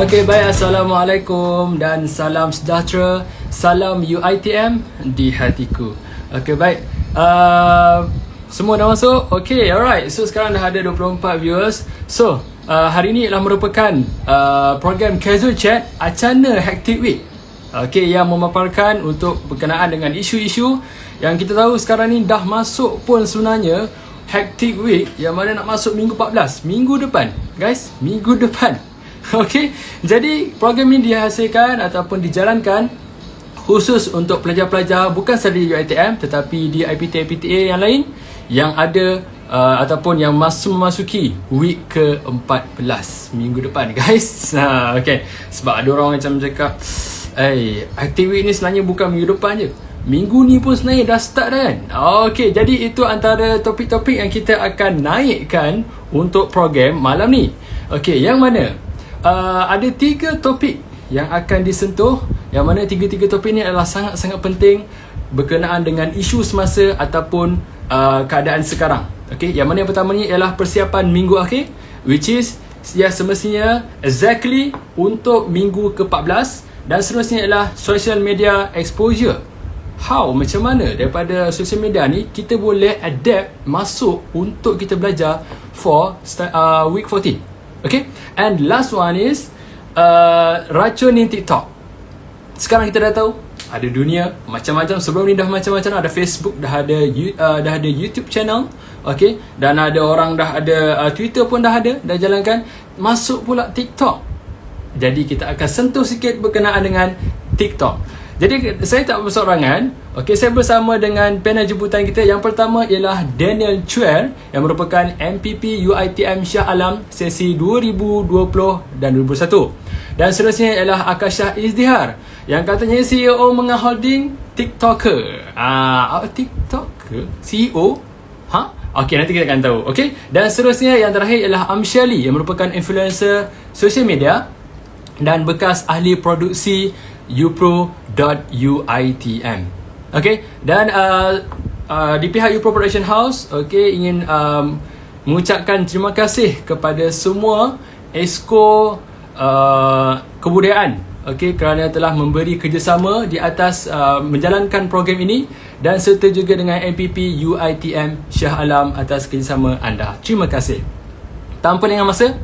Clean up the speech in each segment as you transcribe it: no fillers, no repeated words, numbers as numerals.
Okey, baik. Assalamualaikum dan salam sejahtera. Salam UiTM di hatiku. Okey, baik. Semua dah masuk? Okey, alright. So, sekarang dah ada 24 viewers. So, hari ini ialah merupakan program Casual Chat Acana Hectic Week. Okey, yang memaparkan untuk berkenaan dengan isu-isu yang kita tahu sekarang ni dah masuk pun sebenarnya Hectic Week, yang mana nak masuk minggu 14, minggu depan. Guys, minggu depan. Okey, jadi program ini dihasilkan ataupun dijalankan khusus untuk pelajar-pelajar bukan sahaja UiTM tetapi di IPTA-IPTA yang lain yang ada ataupun yang memasuki week ke-14 minggu depan, guys. Okey, sebab ada orang macam cakap, Active Week ni sebenarnya bukan minggu depan je, minggu ni pun sebenarnya dah start dah kan. Okey, jadi itu antara topik-topik yang kita akan naikkan untuk program malam ni. Okey, yang mana ada 3 topik yang akan disentuh, yang mana 3 topik ni adalah sangat-sangat penting berkenaan dengan isu semasa ataupun keadaan sekarang. Okey, yang mana yang pertama ni ialah persiapan minggu akhir, which is semestinya exactly untuk minggu ke-14, dan seterusnya ialah social media exposure. How, macam mana daripada social media ni kita boleh adapt masuk untuk kita belajar for week 14. Okay, and last one is racunin TikTok. Sekarang kita dah tahu ada dunia macam-macam. Sebelum ni dah macam-macam, ada Facebook, dah ada YouTube channel, okay, dan ada orang dah ada Twitter pun dah jalankan. Masuk pula TikTok. Jadi kita akan sentuh sikit berkenaan dengan TikTok. Jadi saya tak bersorangan. Okey, saya bersama dengan panel jemputan kita. Yang pertama ialah Daniel Chuer yang merupakan MPP UiTM Shah Alam sesi 2020 dan 2021. Dan seterusnya ialah Akashah Izdihar yang katanya CEO Mengah Holding, TikToker. TikToker? CEO? Okey, nanti kita akan tahu. Okey, dan seterusnya yang terakhir ialah Amshali yang merupakan influencer social media dan bekas ahli produksi upro.uitm. Okey, dan di pihak Upro Production House, okey, ingin mengucapkan terima kasih kepada semua esko kebudayaan, okey, kerana telah memberi kerjasama di atas menjalankan program ini, dan serta juga dengan MPP UiTM Shah Alam atas kerjasama anda. Terima kasih. Tanpa lengah masa,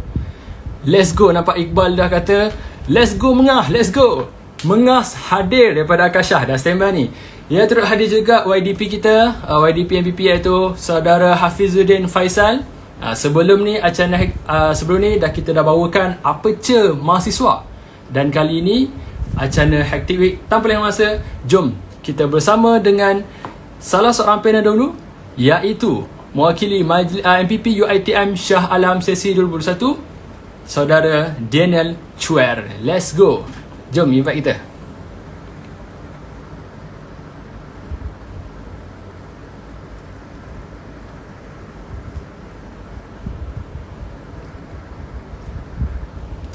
let's go. Nampak Iqbal dah kata let's go Mengah, let's go. Mengah hadir daripada Akashah, dah standby ni. Ya, turut hadir juga YDP kita, YDP MPP, iaitu saudara Hafizuddin Faisal. Sebelum ni kita dah bawakan Aperture Mahasiswa, dan kali ini Acana Hectic Week. Tanpa lengah masa, jom kita bersama dengan salah seorang panel dahulu, iaitu mewakili MPP UiTM Shah Alam sesi 2021, saudara Daniel Chuer. Let's go. Jom invite kita.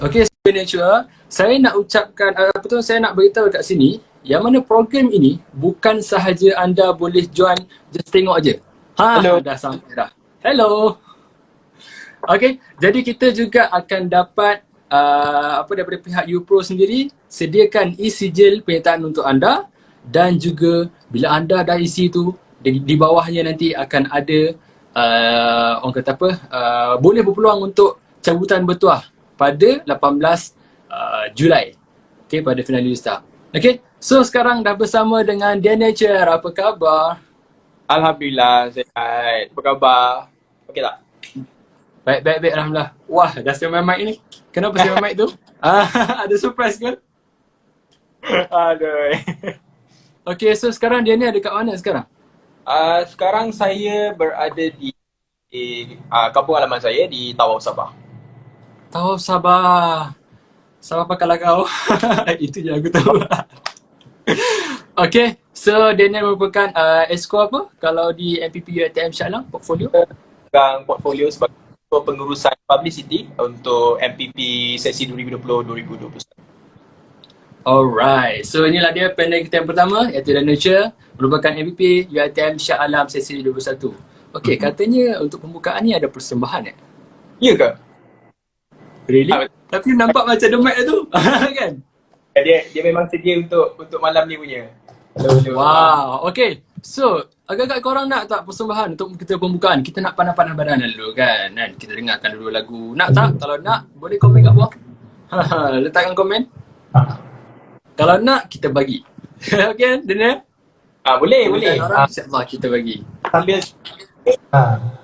Okey, Daniel Chuer, saya nak ucapkan saya nak beritahu kat sini yang mana program ini bukan sahaja anda boleh join just tengok aje. Hello. Dah sampai dah. Hello. Okey, jadi kita juga akan dapat daripada pihak Upro sendiri sediakan e-sijil penyertaan untuk anda, dan juga bila anda dah isi tu, di bawahnya nanti akan ada orang kata boleh berpeluang untuk cabutan bertuah pada 18 Julai, okay, pada finalista. Okay, so sekarang dah bersama dengan Daniel Chuer. Apa khabar? Alhamdulillah, sihat. Apa khabar? Okey tak? Baik, alhamdulillah. Wah, dah siap mic ni. Kenapa siap mic tu? Ada surprise ke? Aduh. Okay, so sekarang dia ni ada kat mana sekarang? Sekarang saya berada di kampung halaman saya di Tawau, Sabah. Tawau, Sabah. Sabah pakalah kau. Itu je aku tahu. Okay, so Daniel merupakan esko apa kalau di MPP UiTM Shah Alam portfolio? Pegang portfolio sebagai pengurusan publicity untuk MPP sesi 2020-2021. Alright, so inilah dia panel kita yang pertama, iaitu Daniel Chuer, merupakan MPP UiTM Shah Alam sesi 2021. Okey, katanya untuk pembukaan ni ada persembahan Ya ke? Really? Ah, Tapi nampak macam The Mic tu. Kan? Dia memang sedia untuk malam ni punya. Hello. Wow. Okay. So, agak-agak korang nak tak persembahan untuk kita pembukaan? Kita nak panas-panas badan dulu kan? Kita dengarkan dulu lagu. Nak tak? Kalau nak, boleh komen kat bawah. Letakkan komen. Kalau nak, kita bagi. Okay, Daniel? Boleh. Orang, insyaAllah kita bagi. Sambil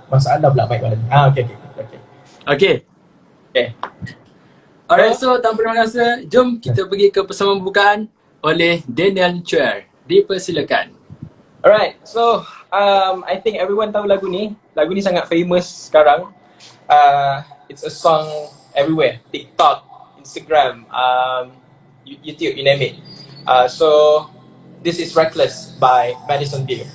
masalah pula mic malam ni. Okay. Okay. Alright, so tanpa bermasa, jom kita pergi ke persembahan pembukaan oleh Daniel Chuer. Dipersilakan. Alright, so I think everyone tahu lagu ni. Lagu ni sangat famous sekarang. It's a song everywhere. TikTok, Instagram, YouTube, you name it. So this is Reckless by Madison Beer.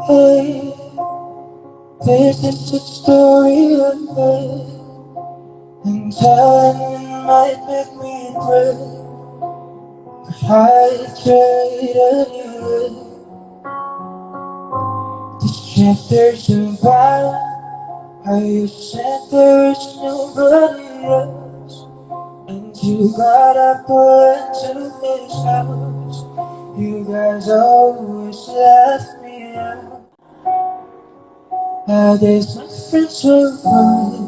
Hey, this is a story of me, and telling it might make me regret. I traded you. This chapter's about how you said there is nobody else, and you got up into this house. You guys always left me out. Nowadays my friends are gone.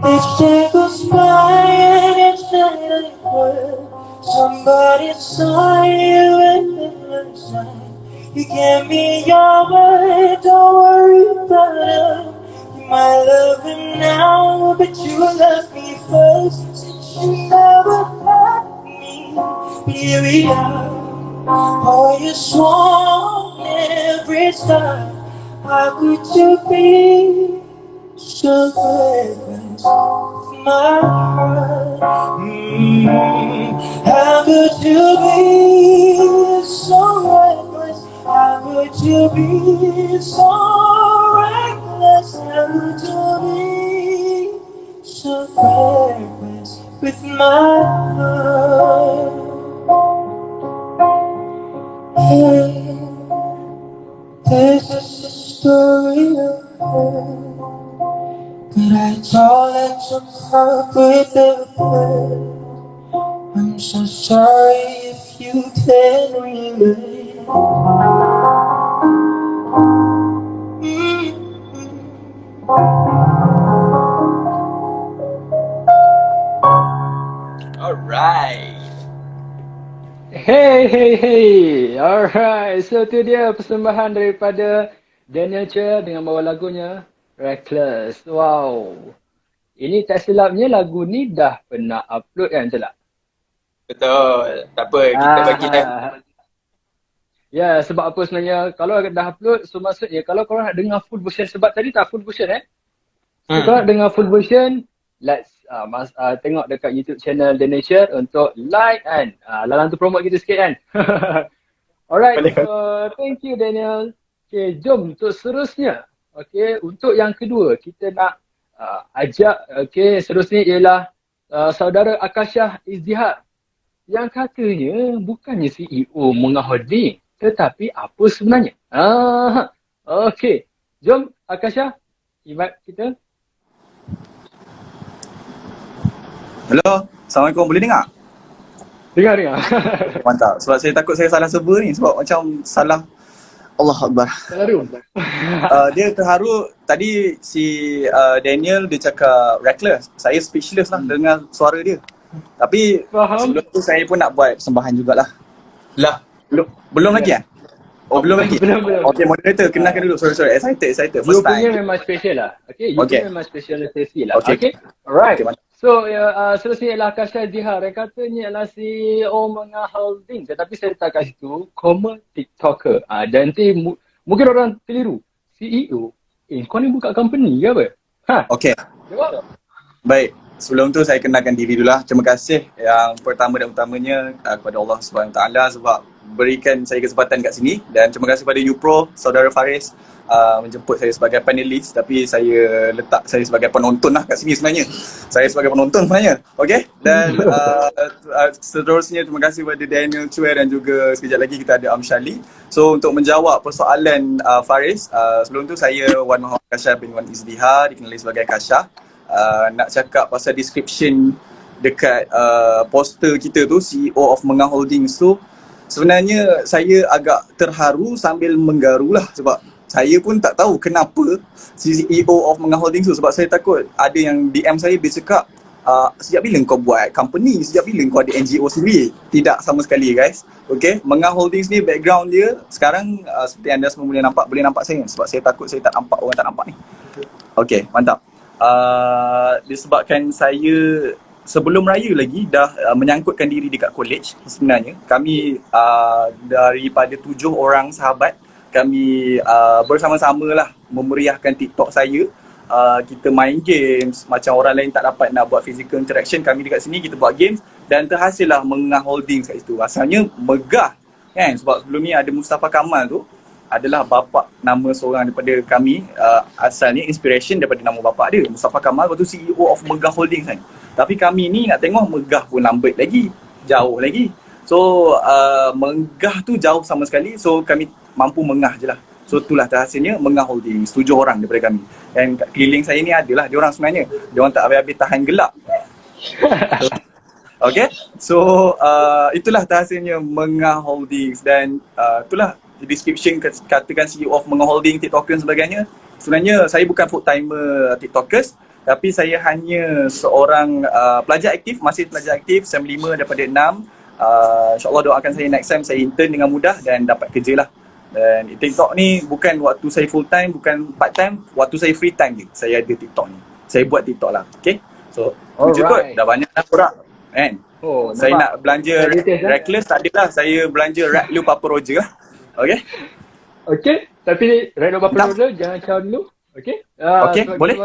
Each day goes by and it's not anywhere. Somebody saw you in the night. You gave me your word, don't worry about it. You might love him now, but you left me first. Since you never had me, but here we are. Oh, you swore every time. How could you be so reckless with my heart? How could you be so reckless? How could you be so reckless? How could you be so reckless with my heart? Hey, this is the story of her. But I told it to come with the blood. I'm so sorry if you can relate. Alright. Hey. Alright, so tu dia persembahan daripada Daniel Chuer dengan bawa lagunya Reckless. Wow. Ini tak silapnya lagu ni dah pernah upload kan, betul tak? Betul. Tak apa, kita bagi time. Ya, sebab apa sebenarnya, kalau dah upload, so maksudnya kalau korang nak dengar full version, sebab tadi tak full version So kalau nak dengar full version, let's tengok dekat YouTube channel Daniel Chuer untuk like kan. Lalang tu promote kita sikit kan. Alright, so thank you Daniel. Okay, jom untuk seterusnya. Okay, untuk yang kedua, kita nak ajak, okay, seterusnya ialah saudara Akashah Izdihar. Yang katanya bukannya CEO Mengah Holding, tetapi apa sebenarnya? Okay, jom Akashah, invite kita. Hello, Assalamualaikum. Boleh dengar? Dengar. Mantap. Sebab saya takut saya salah server ni. Sebab macam salah. Allah Akbar. Salah room. Dia terharu. Tadi si Daniel dia cakap reckless. Saya speechless lah dengan suara dia. Tapi sebelum tu saya pun nak buat persembahan jugalah. Lah. Belum lagi ya? Oh, belum lagi? Belum. Okay, moderator, kenalkan dulu. Sorry. Excited. You First time. punya memang special lah. Okay, you punya memang special sesi lah. Okay. Alright. Okay, So, seterusnya ialah Akashah Izdihar yang katanya ialah CEO Mengah Holding. Tetapi saya letak kat situ, TikToker. Dan nanti mungkin orang keliru. CEO? Kau ni buka company ke apa? Okay. Jawab. Baik. Sebelum tu saya kenalkan diri dulu lah. Terima kasih yang pertama dan utamanya kepada Allah SWT sebab berikan saya kesempatan kat sini, dan terima kasih pada UPRO, saudara Faris menjemput saya sebagai panelis, tapi saya letak saya sebagai penonton lah kat sini sebenarnya. Saya sebagai penonton sebenarnya. Okay? Dan seterusnya terima kasih pada Daniel Chue, dan juga sekejap lagi kita ada Amshali. So untuk menjawab persoalan Faris, sebelum tu saya Wan Muhammad Kashaf bin Wan Izdiha, dikenali sebagai Kashaf. Nak cakap pasal description dekat poster kita tu, CEO of Mengah Holdings tu, sebenarnya saya agak terharu sambil menggaru lah, sebab saya pun tak tahu kenapa CEO of Mengah Holdings tu, sebab saya takut ada yang DM saya, dia cakap sejak bila kau buat company, sejak bila kau ada NGO sendiri. Tidak sama sekali guys. Okay, Mengah Holdings ni background dia sekarang seperti anda semua boleh nampak saya, sebab saya takut saya tak nampak, orang tak nampak ni. Okay, mantap. Disebabkan saya sebelum raya lagi dah menyangkutkan diri dekat college. Sebenarnya kami daripada 7 orang sahabat, kami bersama-sama lah memeriahkan TikTok saya. Kita main games, macam orang lain tak dapat nak buat physical interaction, kami dekat sini kita buat games, dan terhasillah Mengah Holdings kat situ. Asalnya megah kan, sebab sebelum ni ada Mustafa Kamal tu adalah bapa nama seorang daripada kami, asalnya inspiration daripada nama bapa dia, Mustafa Kamal, lepas tu CEO of Megah Holdings kan. Tapi kami ni nak tengok megah pun lambat lagi, jauh lagi. So megah tu jauh sama sekali, so kami mampu mengah je lah. So itulah terhasilnya Mengah Holdings, 7 orang daripada kami. Dan kat keliling saya ni adalah diorang sebenarnya, diorang tak habis-habis tahan gelap. Okay, so itulah terhasilnya Mengah Holdings, dan itulah description katakan CEO of Mengah Holdings, TikToker dan sebagainya. Sebenarnya saya bukan full timer TikTokers, tapi saya hanya seorang pelajar aktif, masih pelajar aktif SEM 5 daripada 6. InsyaAllah doakan saya next time saya intern dengan mudah dan dapat kerja lah. Dan TikTok ni bukan waktu saya full time, bukan part time, waktu saya free time je saya ada TikTok ni. Saya buat TikTok lah. Okay, so cukup, dah banyak dah korang kan. Saya nak belanja reckless tak ada lah, saya belanja Red Lu Papa Roger lah. Okay. Okay, tapi Red Lu Papa Roger jangan caw dulu. Okay, okay, boleh.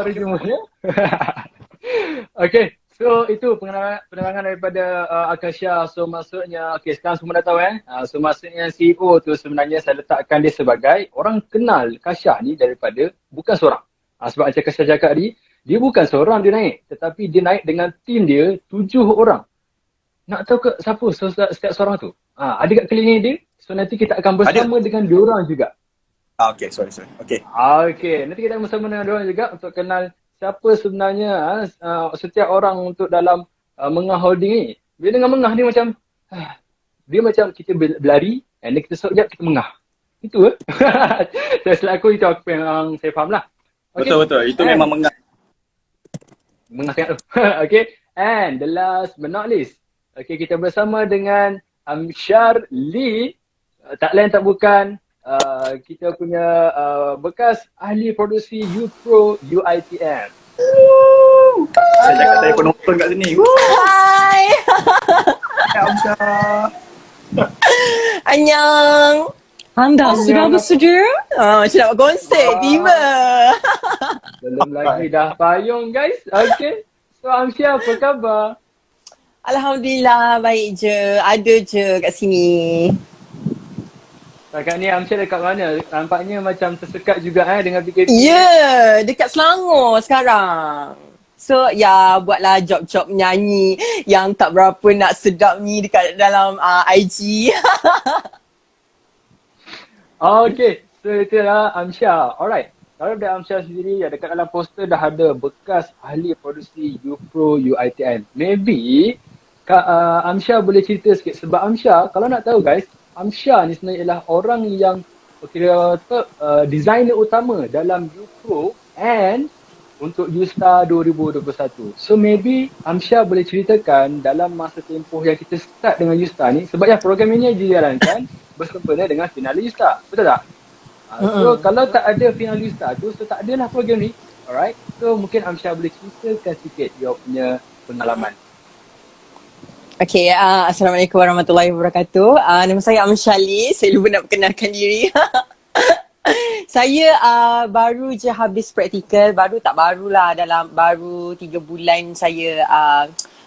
Okay, so itu penerangan daripada Akasha. So maksudnya, okay, sekarang semua dah tahu so maksudnya CEO tu sebenarnya saya letakkan dia sebagai orang kenal Kasha ni daripada bukan seorang. Sebab macam Kasha cakap tadi, dia bukan seorang dia naik, tetapi dia naik dengan tim dia 7 orang. Nak tahu ke siapa setiap seorang tu? Ada kat keliling dia, so nanti kita akan bersama dengan diorang juga. Okay, sorry. Okay. Okay, nanti kita bersama dengan diorang juga untuk kenal siapa sebenarnya setiap orang untuk dalam Mengah Holding ni. Bila dengan Mengah dia macam dia macam kita berlari, dan kita sekejap kita mengah. Itu saya selaku itu apa yang saya faham lah. Okay. Betul. Itu memang mengah. Mengah sangat tu. Okay. And the last but not least, okay, kita bersama dengan Amshar Lee. Tak lain tak bukan kita punya bekas ahli produksi UPRO UITM. Saya cakap saya penonton kat sini. Hai. Amshar. Annyeong. Anda sudah bersedia? Sudah berkonsert, tiba. Belum lagi dah payung guys. Okay. So Amshar, apa khabar? Alhamdulillah, baik je. Ada je kat sini. Kakak ni Amshar dekat mana? Nampaknya macam tersekat juga dengan PKP. Ya, dekat Selangor sekarang. So, ya, buatlah job-job nyanyi yang tak berapa nak sedap ni dekat dalam IG. Okay, so itulah Amshar. Alright. Kalau dari Amshar sendiri, dekat dalam poster dah ada bekas ahli produksi UPRO UITM. Maybe Amshar boleh cerita sikit, sebab Amshar, kalau nak tahu guys, Amshar ni sebenarnya ialah orang yang designer utama dalam UPRO and untuk USTAR 2021. So maybe Amshar boleh ceritakan dalam masa tempoh yang kita start dengan USTAR ni, sebab program ini dijalankan bersempena dengan final USTAR. Betul tak? So kalau tak ada final USTAR tu, so tak adalah program ni. Alright. So mungkin Amshar boleh ceritakan sikit dia punya pengalaman. Okay, Assalamualaikum warahmatullahi wabarakatuh. Nama saya Amshali, saya lupa nak perkenalkan diri. Saya baru je habis praktikal, baru 3 bulan saya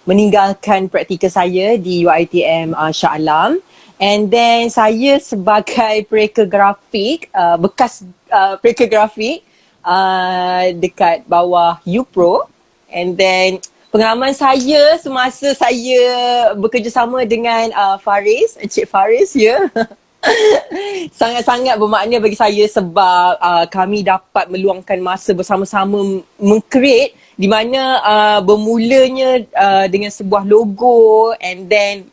meninggalkan praktikal saya di UiTM Shah Alam. And then saya sebagai pereka grafik, bekas pereka grafik dekat bawah UPro. And then pengalaman saya semasa saya bekerjasama dengan Faris, Encik Faris ya. Sangat-sangat bermakna bagi saya sebab kami dapat meluangkan masa bersama-sama meng-create di mana bermulanya dengan sebuah logo and then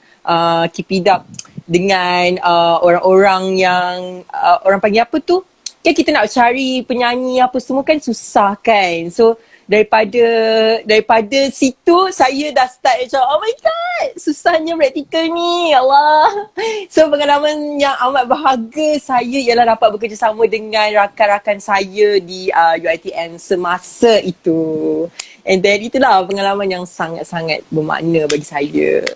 keep it up dengan orang-orang yang orang panggil apa tu, kan kita nak cari penyanyi apa semua kan susah kan. So daripada situ saya dah start macam oh my god susahnya praktikal ni, ya Allah. So pengalaman yang amat berharga saya ialah dapat bekerjasama dengan rakan-rakan saya di UiTM semasa itu. And then itulah pengalaman yang sangat-sangat bermakna bagi saya.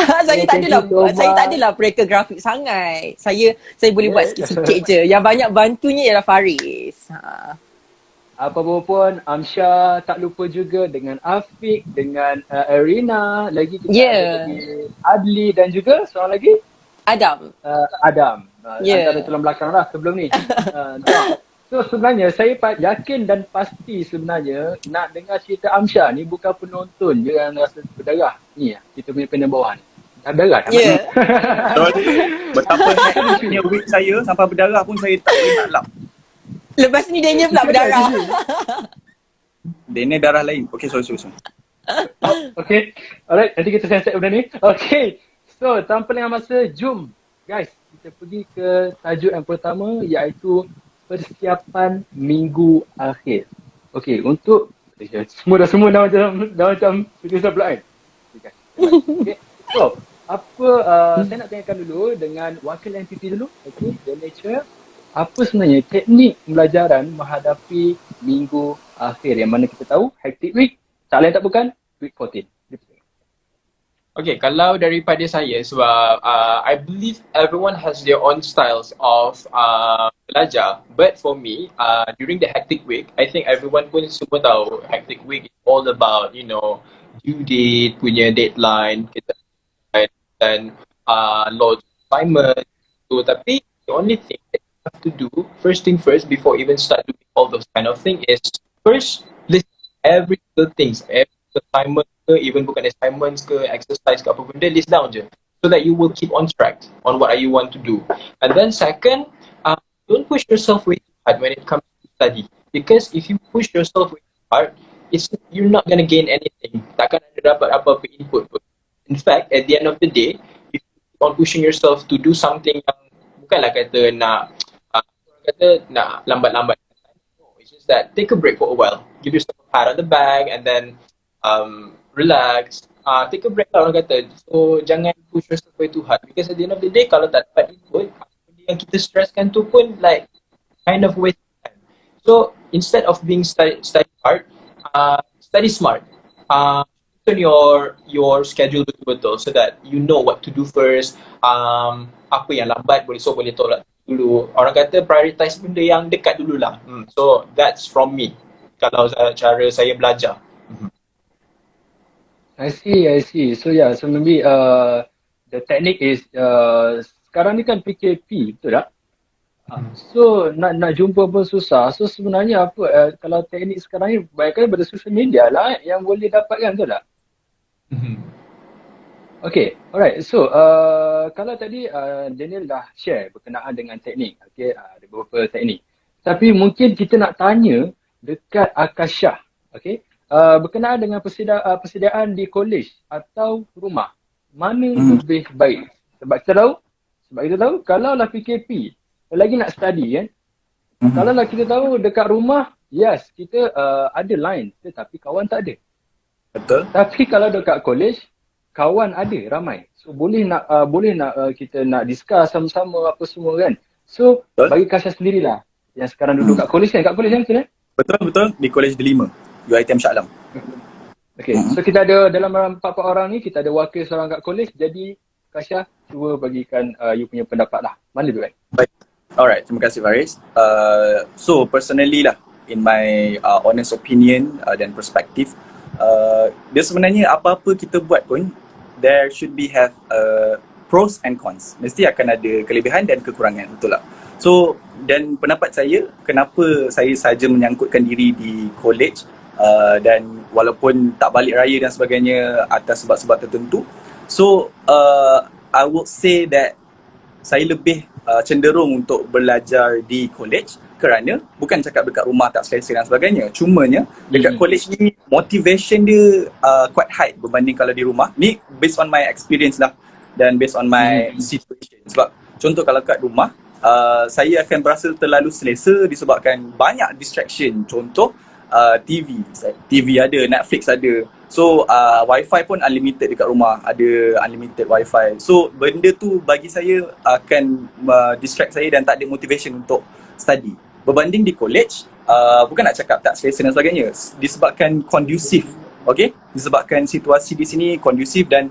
Saya tak adalah pereka grafik sangat. Saya boleh buat sikit-sikit je. Yang banyak bantunya ialah Faris. Apa pun Amsha, tak lupa juga dengan Afiq, dengan Arina, lagi kita ada lagi Adli dan juga seorang lagi Adam. Adam. Antara tulang belakang lah sebelum ni. So sebenarnya saya yakin dan pasti sebenarnya nak dengar cerita Amsha ni bukan penonton je yang rasa berdarah. Ni kita punya panel bawah ni. Dah berdarah tak? Ya. Betapa punya wig saya sampai berdarah pun saya tak boleh nak lap. Lepas ni Daniel pula berdarah. Daniel darah lain. Okay, sorry. Okay. Alright, nanti kita set benda ni. Okay. So, tanpa lengah masa, jom guys, kita pergi ke tajuk yang pertama iaitu persiapan minggu akhir. Okay, untuk semua macam tulisan pula kan. Okay. So, saya nak tanyakan dulu dengan wakil MPP dulu. Okay, the nature. Apa sebenarnya teknik pembelajaran menghadapi minggu akhir yang mana kita tahu hectic week, tak lain tak bukan week 14. Okay, kalau daripada saya sebab I believe everyone has their own styles of belajar, but for me during the hectic week, I think everyone pun semua tahu hectic week is all about due date, punya deadline kita dan loads of assignment. So tapi the only thing that you have to do, first thing first, before even start doing all those kind of thing is first list every little things, every assignment ke, even bukan assignments ke, exercise ke apa benda, list down je so that you will keep on track on what you want to do. And then second, don't push yourself way too hard when it comes to study, because if you push yourself way too hard, you're not gonna gain anything. Takkan ada dapat apa-apa input pun. In fact, at the end of the day, if you keep on pushing yourself to do something yang bukanlah kata nak lambat-lambat. No, it's just that take a break for a while. Give yourself a pat on the back and then relax. Take a break lah orang kata. So jangan push yourself way too hard, because at the end of the day kalau tak dapat input, benda yang kita stresskan tu pun like kind of waste time. So instead of being study hard, study smart. Turn your schedule betul-betul so that you know what to do first. Apa yang lambat boleh tolak dulu. Orang kata prioritize benda yang dekat dululah. So that's from me kalau cara saya belajar. I see. So maybe the technique is sekarang ni kan PKP, betul tak? So nak jumpa pun susah. So sebenarnya apa kalau teknik sekarang ni banyak pada social media lah yang boleh dapatkan, betul tak? Okay, alright. So kalau tadi Daniel dah share berkenaan dengan teknik. Okay, ada beberapa teknik. Tapi mungkin kita nak tanya dekat Akasha. Okay, berkenaan dengan persediaan di college atau rumah, mana lebih baik? Sebab kita tahu kalau lah PKP lagi nak study kan. Kalau lah kita tahu dekat rumah, yes kita ada line tetapi kawan tak ada. Betul. Tapi kalau dekat college, kawan ada ramai. So boleh nak kita nak discuss sama-sama apa semua kan. So bagi Kasha sendirilah yang sekarang duduk kat college kan. Kat college kan betul Betul, di College Delima, UiTM Shah Alam. Okay, so kita ada dalam 4 orang ni, kita ada wakil seorang kat college. Jadi Kasha, cuba bagikan you punya pendapat lah. Mana lebih baik? Baik. Alright, terima kasih Faris. So personally lah, in my honest opinion dan perspektif, dia sebenarnya apa-apa kita buat pun there should be have pros and cons. Mesti akan ada kelebihan dan kekurangan, betul tak? So, dan pendapat saya, kenapa saya saja menyangkutkan diri di college dan walaupun tak balik raya dan sebagainya atas sebab-sebab tertentu. So, I would say that saya lebih cenderung untuk belajar di college kerana bukan cakap dekat rumah tak selesa dan sebagainya. Cumanya dekat college ni motivation dia quite high berbanding kalau di rumah. Ni based on my experience lah dan based on my situation. Sebab contoh kalau kat rumah saya akan berasa terlalu selesa disebabkan banyak distraction. Contoh TV ada, Netflix ada. So wifi pun unlimited dekat rumah, ada unlimited wifi. So benda tu bagi saya akan distract saya dan tak ada motivation untuk study. Berbanding di college, bukan nak cakap tak selesa dan sebagainya, disebabkan kondusif. Okay, disebabkan situasi di sini kondusif dan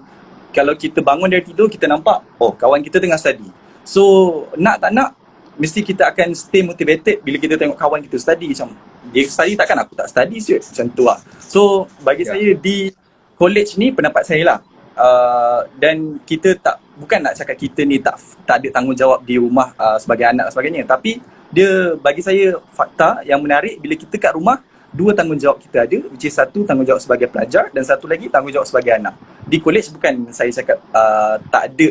kalau kita bangun dari tidur kita nampak kawan kita tengah study. So nak tak nak mesti kita akan stay motivated bila kita tengok kawan kita study. Macam dia study takkan aku tak study siut, macam tu lah. So bagi saya di college ni pendapat saya lah, dan kita bukan nak cakap kita ni tak ada tanggungjawab di rumah sebagai anak dan sebagainya, tapi dia bagi saya fakta yang menarik bila kita kat rumah, dua tanggungjawab kita ada, which is satu tanggungjawab sebagai pelajar dan satu lagi tanggungjawab sebagai anak. Di college bukan saya cakap tak ada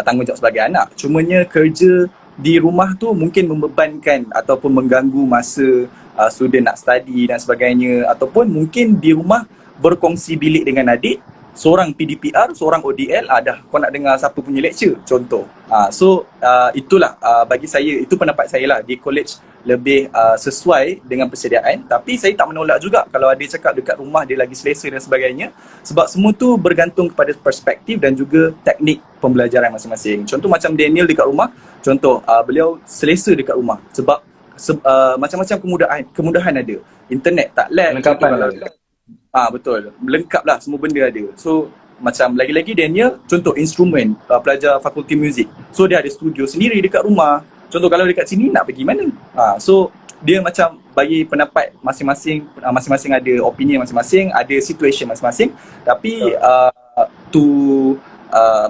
tanggungjawab sebagai anak, cumanya kerja di rumah tu mungkin membebankan ataupun mengganggu masa student nak study dan sebagainya, ataupun mungkin di rumah berkongsi bilik dengan adik, seorang PDPR, seorang ODL, dah kau nak dengar siapa punya lecture contoh. So itulah bagi saya, itu pendapat saya lah, di college lebih sesuai dengan persediaan, tapi saya tak menolak juga kalau ada cakap dekat rumah dia lagi selesa dan sebagainya, sebab semua tu bergantung kepada perspektif dan juga teknik pembelajaran masing-masing. Contoh macam Daniel dekat rumah, contoh beliau selesa dekat rumah sebab macam-macam kemudahan ada, internet tak lag, betul, lengkap lah, semua benda ada. So macam lagi-lagi Daniel, contoh instrumen, pelajar fakulti muzik, so dia ada studio sendiri dekat rumah. Contoh kalau dekat sini nak pergi mana? So dia macam bagi pendapat masing-masing, masing-masing ada opinion masing-masing, ada situation masing-masing. Tapi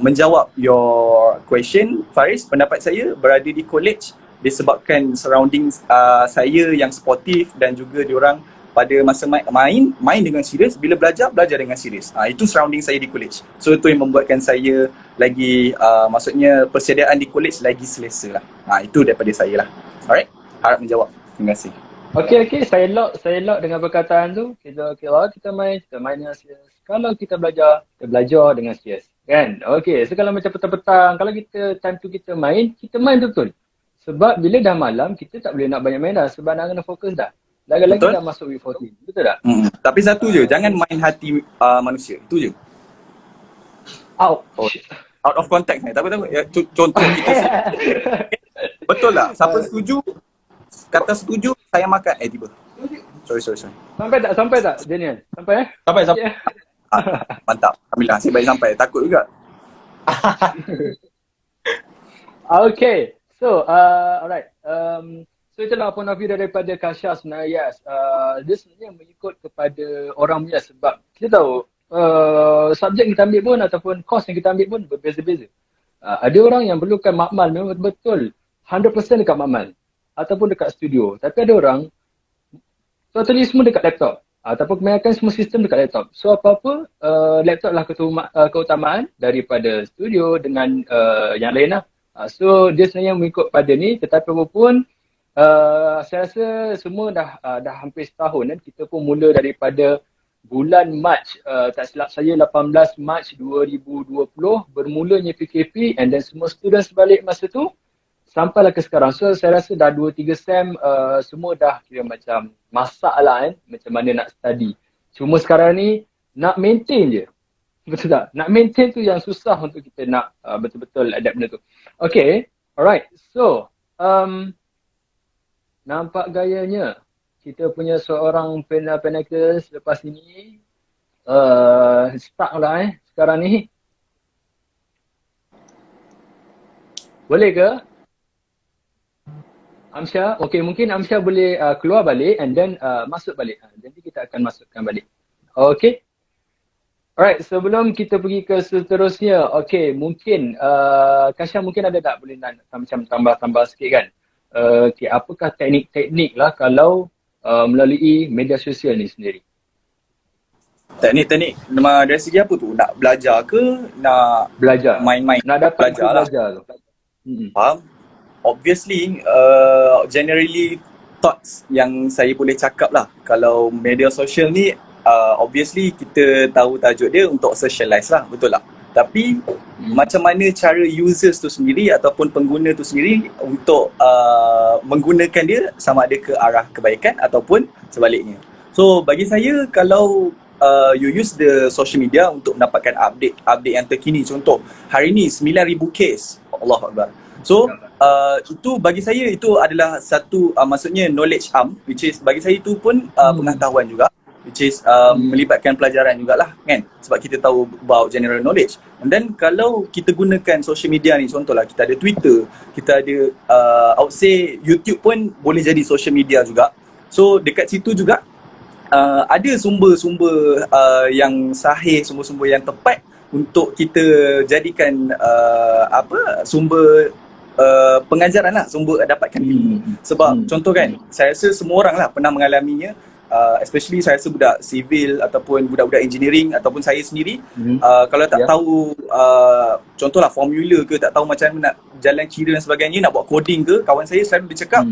menjawab your question, Faris, pendapat saya berada di college disebabkan surrounding saya yang sportif dan juga diorang pada masa main dengan serius, bila belajar dengan serius. Itu surrounding saya di college. So itu yang membuatkan saya lagi maksudnya persediaan di college lagi selesa lah. Itu daripada saya lah. Alright, harap menjawab. Terima kasih. Okay, saya lock dengan perkataan tu. Kita main dengan serius. Kalau kita belajar dengan serius. Kan? Okay, so kalau macam petang-petang, kalau time tu kita main betul. Sebab bila dah malam, kita tak boleh nak banyak main dah. Sebab nak kena fokus dah. Lagi-lagi dah masuk week 14. Betul tak? Tapi satu je, jangan main hati manusia. Itu je. Out of context ni. Tapi contoh kita betul tak? Siapa setuju, kata setuju, saya makan. Tiba. Sorry. Sampai tak Daniel? Sampai Sampai. Mantap. Alhamdulillah, saya baik sampai. Takut juga. Okay. So, alright. So itulah point of view daripada Kasha sebenarnya. Yes. Dia sebenarnya mengikut kepada orang punya, sebab kita tahu subjek yang kita ambil pun ataupun course yang kita ambil pun berbeza-beza. Ada orang yang perlukan makmal memang betul 100% dekat makmal ataupun dekat studio. Tapi ada orang totally semua dekat laptop ataupun kebanyakan semua sistem dekat laptop. So apa-apa laptop lah keutamaan daripada studio dengan yang lain lah. So dia sebenarnya mengikut pada ni, tetapi apapun saya rasa semua dah hampir setahun kan. Kita pun mula daripada bulan Mac, tak silap saya 18 Mac 2020 bermulanya PKP, and then semua student sebalik masa tu sampailah ke sekarang. So saya rasa dah 2-3 sem semua dah kira macam masak lah kan, macam mana nak study. Cuma sekarang ni nak maintain je. Betul tak? Nak maintain tu yang susah untuk kita nak betul-betul adapt benda tu. Okay, alright. So nampak gayanya kita punya seorang penakers lepas ini stuck lah sekarang ni. Boleh ke? Amsyah, okay, mungkin Amsyah boleh keluar balik and then masuk balik. Nanti kita akan masukkan balik. Okay. Alright, sebelum kita pergi ke seterusnya, okay, mungkin Kasha mungkin ada tak boleh nak macam tambah-tambah sikit kan? Okay, apakah teknik-teknik lah kalau melalui media sosial ni sendiri? Teknik-teknik dari segi apa tu? Nak belajar ke? Nak Belajar. main-main? Nak dapat belajar lah. belajar tu. Faham? Obviously, generally thoughts yang saya boleh cakap lah. Kalau media sosial ni, obviously kita tahu tajuk dia untuk socialize lah, betul tak? Tapi macam mana cara users tu sendiri ataupun pengguna tu sendiri untuk menggunakan dia sama ada ke arah kebaikan ataupun sebaliknya. So bagi saya, kalau you use the social media untuk mendapatkan update yang terkini, contoh hari ni 9,000 kes, Allahu Akbar. So itu bagi saya itu adalah satu maksudnya knowledge which is bagi saya itu pun pengetahuan juga, which is melibatkan pelajaran jugalah kan, sebab kita tahu about general knowledge. Dan kalau kita gunakan social media ni, contohlah kita ada Twitter, kita ada I would say YouTube pun boleh jadi social media juga. So dekat situ juga ada sumber-sumber yang sahih, sumber-sumber yang tepat untuk kita jadikan sumber pengajaran lah, sumber dapatkan ilmu. Sebab contoh kan, saya rasa semua orang lah pernah mengalaminya, especially saya rasa budak civil ataupun budak-budak engineering ataupun saya sendiri, kalau tak tahu contohlah formula ke, tak tahu macam mana nak jalan kira dan sebagainya, nak buat coding ke, kawan saya selalu dia cakap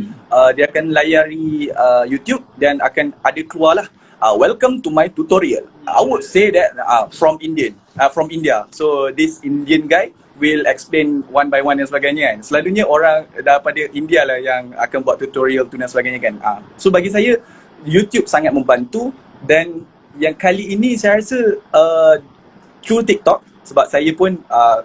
dia akan layari YouTube dan akan ada keluar lah welcome to my tutorial. I would say that from India. So this Indian guy will explain one by one dan sebagainya kan. Selalunya orang daripada India lah yang akan buat tutorial tu dan sebagainya kan. So bagi saya YouTube sangat membantu, dan yang kali ini saya rasa through TikTok, sebab saya pun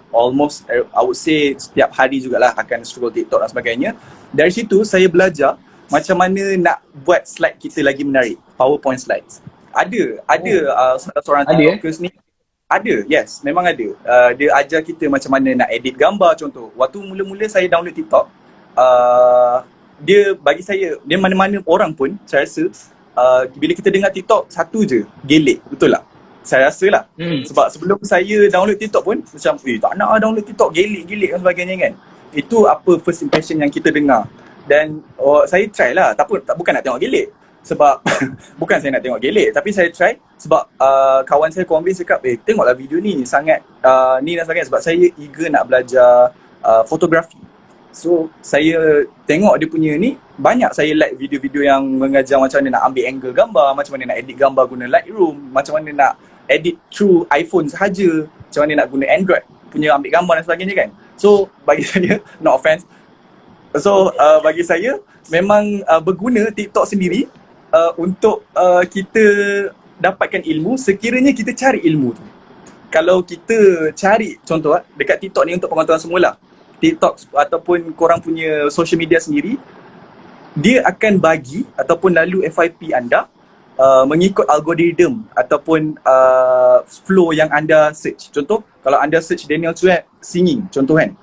almost I would say setiap hari jugalah akan scroll TikTok dan sebagainya. Dari situ saya belajar macam mana nak buat slide kita lagi menarik, PowerPoint slides. Ada seorang TikTokers ni. Ada, yes, memang ada. Dia ajar kita macam mana nak edit gambar contoh. Waktu mula-mula saya download TikTok, dia bagi saya, dia mana-mana orang pun saya rasa bila kita dengar TikTok satu je, gelek, betul tak? Saya rasa lah. Sebab sebelum saya download TikTok pun macam, tak nak download TikTok, gelek-gelek dan sebagainya kan. Itu apa first impression yang kita dengar. Dan saya try lah, bukan nak tengok gelek. Sebab bukan saya nak tengok gelek, tapi saya try sebab kawan saya convince cakap, tengoklah video ni sangat ni dan sebagainya, sebab saya eager nak belajar fotografi. So saya tengok dia punya ni, banyak saya like video-video yang mengajar macam mana nak ambil angle gambar, macam mana nak edit gambar guna Lightroom, macam mana nak edit through iPhone sahaja, macam mana nak guna Android punya ambil gambar dan sebagainya kan. So bagi saya, no offense, so bagi saya memang berguna TikTok sendiri untuk kita dapatkan ilmu sekiranya kita cari ilmu tu. Kalau kita cari, contoh dekat TikTok ni untuk pengetahuan semula, TikTok ataupun korang punya social media sendiri, dia akan bagi ataupun lalu FYP anda mengikut algoritma ataupun flow yang anda search. Contoh, kalau anda search Daniel Chue singing, contoh kan,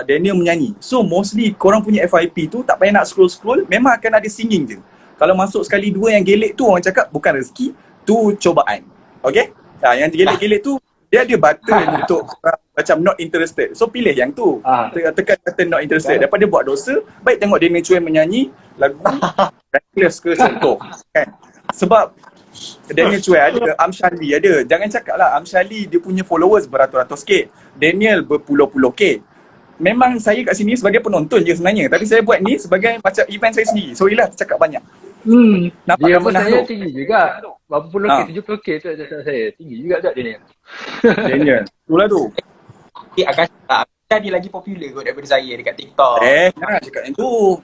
Daniel menyanyi. So mostly korang punya FYP tu tak payah nak scroll-scroll, memang akan ada singing je. Kalau masuk sekali dua yang gelek tu, orang cakap bukan rezeki, tu cobaan. Okay? Yang gelek-gelek tu, dia ada button untuk macam not interested. So pilih yang tu. Tekan button not interested. Daripada buat dosa, baik tengok Daniel Chue menyanyi lagu Reckless ke contoh. Kan? Sebab Daniel Chue ada, Amshali ada. Jangan cakap lah, Amshali dia punya followers beratus-ratus K. Daniel berpuluh-puluh K. Memang saya kat sini sebagai penonton je sebenarnya. Tapi saya buat ni sebagai macam event saya sendiri. Sorry lah cakap banyak. Nampak dia pun saya tinggi juga. Berapa puluh K, 70K tu saya. Tinggi juga tak Daniel? Daniel, itulah tu. Akash dia lagi popular kot daripada saya dekat TikTok. Jangan cakap yang tu.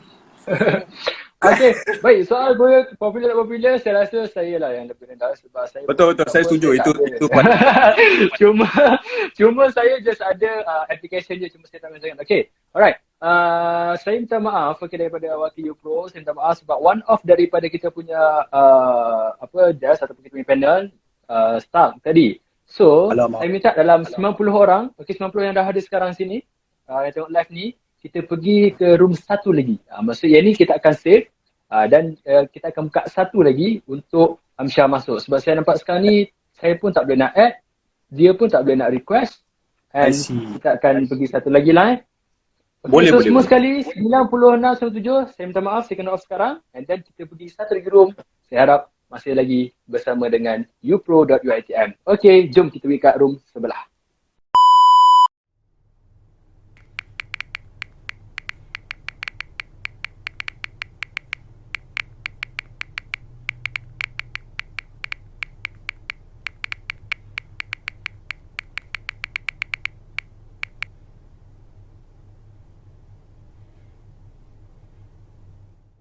Okay, baik, soal popular saya rasa saya lah yang lebih rendah sebab saya betul saya setuju itu cuma saya just ada application je, cuma saya tak mention. Okay, alright, saya minta maaf daripada wakil Pro, saya minta maaf sebab one off daripada kita punya jazz ataupun kita punya panel start tadi. So saya minta dalam 90 orang, 90 yang dah ada sekarang sini yang tengok live ni, kita pergi ke room satu lagi. Maksudnya ni kita akan save dan kita akan buka satu lagi untuk Amsyah masuk. Sebab saya nampak sekarang ni saya pun tak boleh nak add dia pun tak boleh nak request. I And see. kita akan pergi satu lagi live. Okay, Boleh, so boleh, semua boleh. sekali 96.7, saya minta maaf, saya kena off sekarang. And then kita pergi satu lagi room. Saya harap masih lagi bersama dengan upro.uitm. Okay, jom kita pergi kat room sebelah.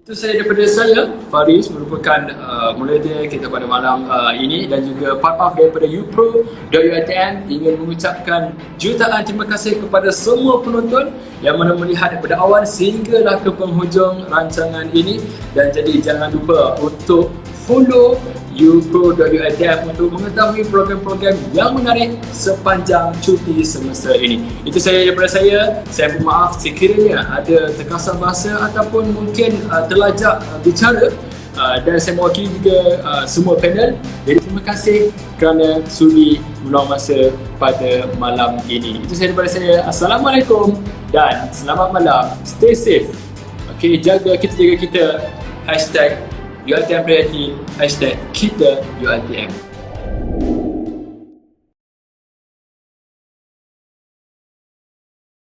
Itu saya daripada saya, Faris, merupakan moderator kita pada malam ini dan juga part of daripada upro.uitm ingin mengucapkan jutaan terima kasih kepada semua penonton yang mana melihat daripada awal sehinggalah ke penghujung rancangan ini. Dan jadi jangan lupa untuk follow upro.uitm untuk mengetahui program-program yang menarik sepanjang cuti semester ini. Itu saya daripada saya. Saya bermaaf sekiranya ada terkasar bahasa ataupun mungkin terlajak bicara, dan saya mewakili juga semua panel. Jadi terima kasih kerana sudi meluang masa pada malam ini. Itu saya daripada saya. Assalamualaikum dan selamat malam. Stay safe. Okay, jaga kita. Hashtag UiTM Priority, hashtag kita UiTM.